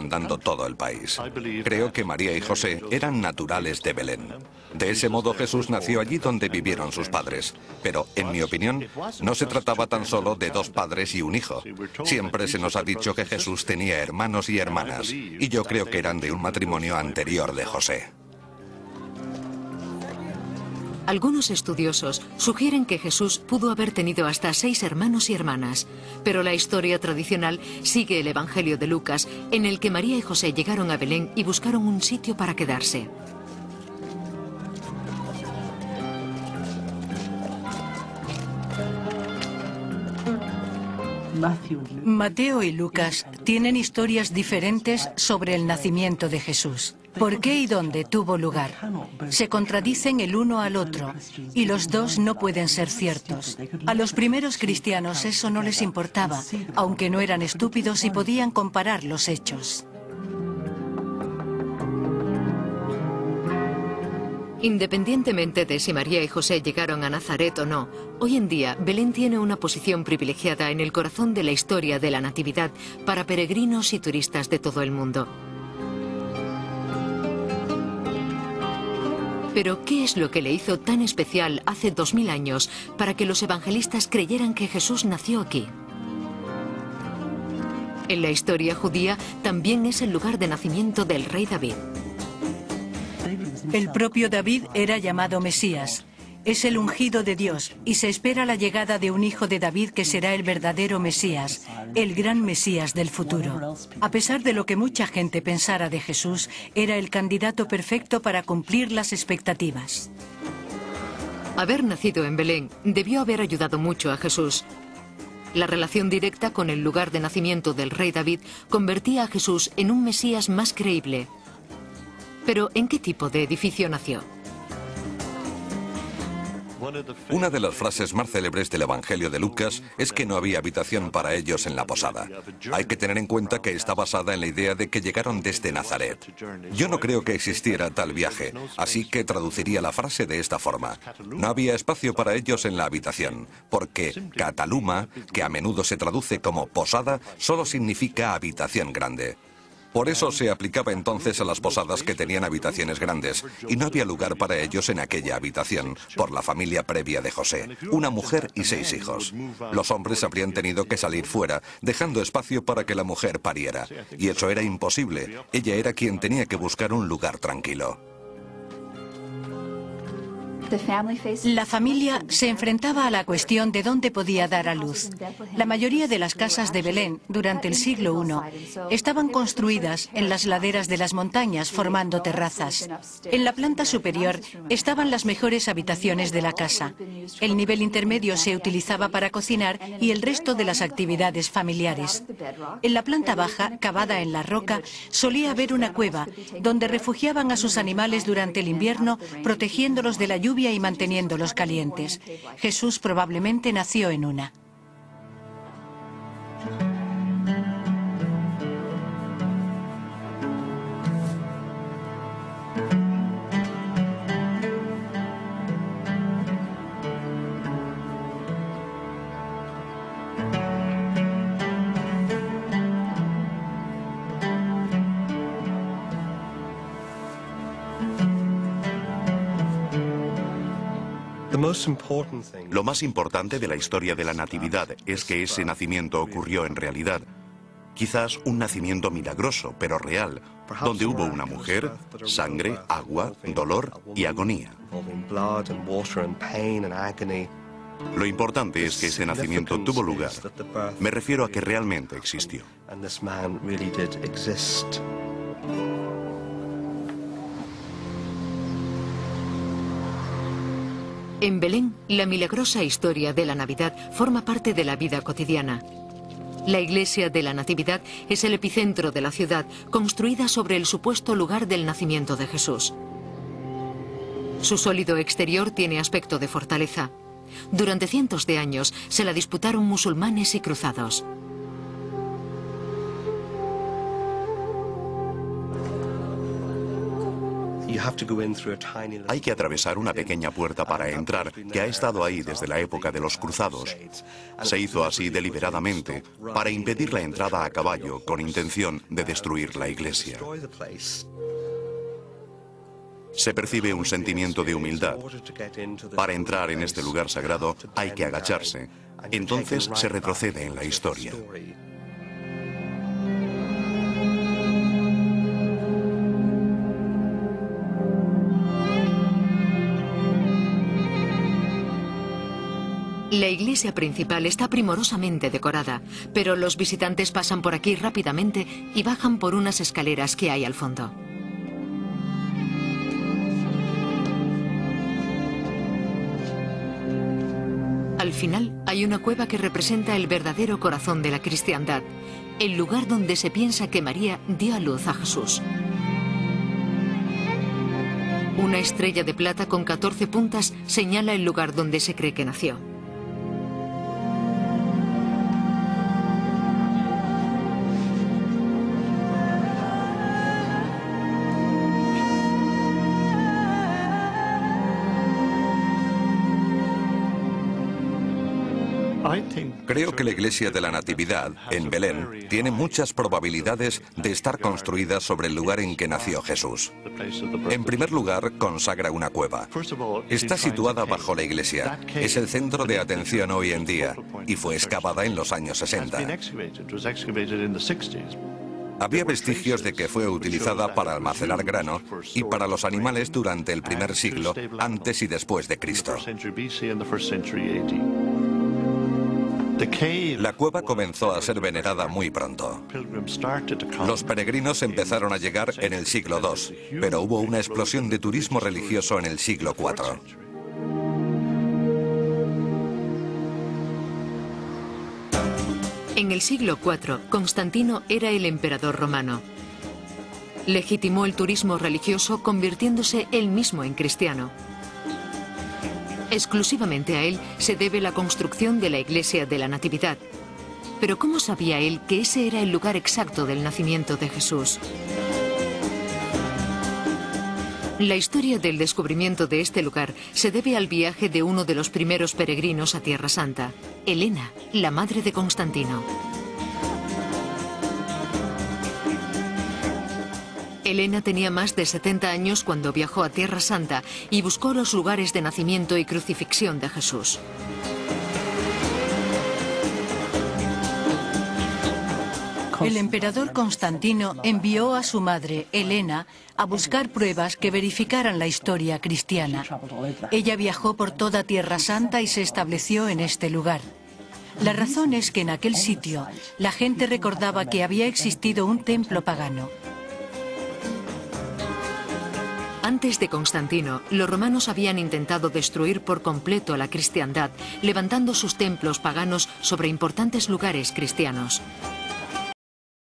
comandando todo el país. Creo que María y José eran naturales de Belén. De ese modo Jesús nació allí donde vivieron sus padres. Pero, en mi opinión, no se trataba tan solo de dos padres y un hijo. Siempre se nos ha dicho que Jesús tenía hermanos y hermanas, y yo creo que eran de un matrimonio anterior de José. Algunos estudiosos sugieren que Jesús pudo haber tenido hasta 6 hermanos y hermanas, pero la historia tradicional sigue el Evangelio de Lucas, en el que María y José llegaron a Belén y buscaron un sitio para quedarse. Mateo y Lucas tienen historias diferentes sobre el nacimiento de Jesús. ¿Por qué y dónde tuvo lugar? Se contradicen el uno al otro, y los dos no pueden ser ciertos. A los primeros cristianos eso no les importaba, aunque no eran estúpidos y podían comparar los hechos. Independientemente de si María y José llegaron a Nazaret o no, hoy en día Belén tiene una posición privilegiada en el corazón de la historia de la Natividad para peregrinos y turistas de todo el mundo. Pero, ¿qué es lo que le hizo tan especial hace 2000 años para que los evangelistas creyeran que Jesús nació aquí? En la historia judía también es el lugar de nacimiento del rey David. El propio David era llamado Mesías. Es el ungido de Dios y se espera la llegada de un hijo de David que será el verdadero Mesías, el gran Mesías del futuro. A pesar de lo que mucha gente pensara de Jesús, era el candidato perfecto para cumplir las expectativas. Haber nacido en Belén debió haber ayudado mucho a Jesús. La relación directa con el lugar de nacimiento del rey David convertía a Jesús en un Mesías más creíble. Pero, ¿en qué tipo de edificio nació? Una de las frases más célebres del Evangelio de Lucas es que no había habitación para ellos en la posada. Hay que tener en cuenta que está basada en la idea de que llegaron desde Nazaret. Yo no creo que existiera tal viaje, así que traduciría la frase de esta forma. No había espacio para ellos en la habitación, porque Cataluma, que a menudo se traduce como posada, solo significa habitación grande. Por eso se aplicaba entonces a las posadas que tenían habitaciones grandes, y no había lugar para ellos en aquella habitación, por la familia previa de José, una mujer y 6 hijos. Los hombres habrían tenido que salir fuera, dejando espacio para que la mujer pariera, y eso era imposible. Ella era quien tenía que buscar un lugar tranquilo. La familia se enfrentaba a la cuestión de dónde podía dar a luz. La mayoría de las casas de Belén, durante el siglo I, estaban construidas en las laderas de las montañas, formando terrazas. En la planta superior estaban las mejores habitaciones de la casa. El nivel intermedio se utilizaba para cocinar y el resto de las actividades familiares. En la planta baja, cavada en la roca, solía haber una cueva, donde refugiaban a sus animales durante el invierno, protegiéndolos de la lluvia y manteniéndolos calientes. Jesús probablemente nació en una. Lo más importante de la historia de la Natividad es que ese nacimiento ocurrió en realidad. Quizás un nacimiento milagroso, pero real, donde hubo una mujer, sangre, agua, dolor y agonía. Lo importante es que ese nacimiento tuvo lugar. Me refiero a que realmente existió. En Belén, la milagrosa historia de la Navidad forma parte de la vida cotidiana. La iglesia de la Natividad es el epicentro de la ciudad, construida sobre el supuesto lugar del nacimiento de Jesús. Su sólido exterior tiene aspecto de fortaleza. Durante cientos de años se la disputaron musulmanes y cruzados. Hay que atravesar una pequeña puerta para entrar, que ha estado ahí desde la época de los cruzados. Se hizo así deliberadamente, para impedir la entrada a caballo, con intención de destruir la iglesia. Se percibe un sentimiento de humildad. Para entrar en este lugar sagrado hay que agacharse. Entonces se retrocede en la historia. La iglesia principal está primorosamente decorada, pero los visitantes pasan por aquí rápidamente y bajan por unas escaleras que hay al fondo. Al final hay una cueva que representa el verdadero corazón de la cristiandad, el lugar donde se piensa que María dio a luz a Jesús. Una estrella de plata con 14 puntas señala el lugar donde se cree que nació. Creo que la iglesia de la Natividad, en Belén, tiene muchas probabilidades de estar construida sobre el lugar en que nació Jesús. En primer lugar, consagra una cueva. Está situada bajo la iglesia. Es el centro de atención hoy en día y fue excavada en los años 60. Había vestigios de que fue utilizada para almacenar grano y para los animales durante el primer siglo antes y después de Cristo. La cueva comenzó a ser venerada muy pronto. Los peregrinos empezaron a llegar en el siglo II, pero hubo una explosión de turismo religioso en el siglo IV. En el siglo IV, Constantino era el emperador romano. Legitimó el turismo religioso convirtiéndose él mismo en cristiano. Exclusivamente a él se debe la construcción de la iglesia de la Natividad. Pero ¿cómo sabía él que ese era el lugar exacto del nacimiento de Jesús? La historia del descubrimiento de este lugar se debe al viaje de uno de los primeros peregrinos a Tierra Santa, Helena, la madre de Constantino. Helena tenía más de 70 años cuando viajó a Tierra Santa y buscó los lugares de nacimiento y crucifixión de Jesús. El emperador Constantino envió a su madre, Helena, a buscar pruebas que verificaran la historia cristiana. Ella viajó por toda Tierra Santa y se estableció en este lugar. La razón es que en aquel sitio la gente recordaba que había existido un templo pagano. Antes de Constantino, los romanos habían intentado destruir por completo a la cristiandad, levantando sus templos paganos sobre importantes lugares cristianos.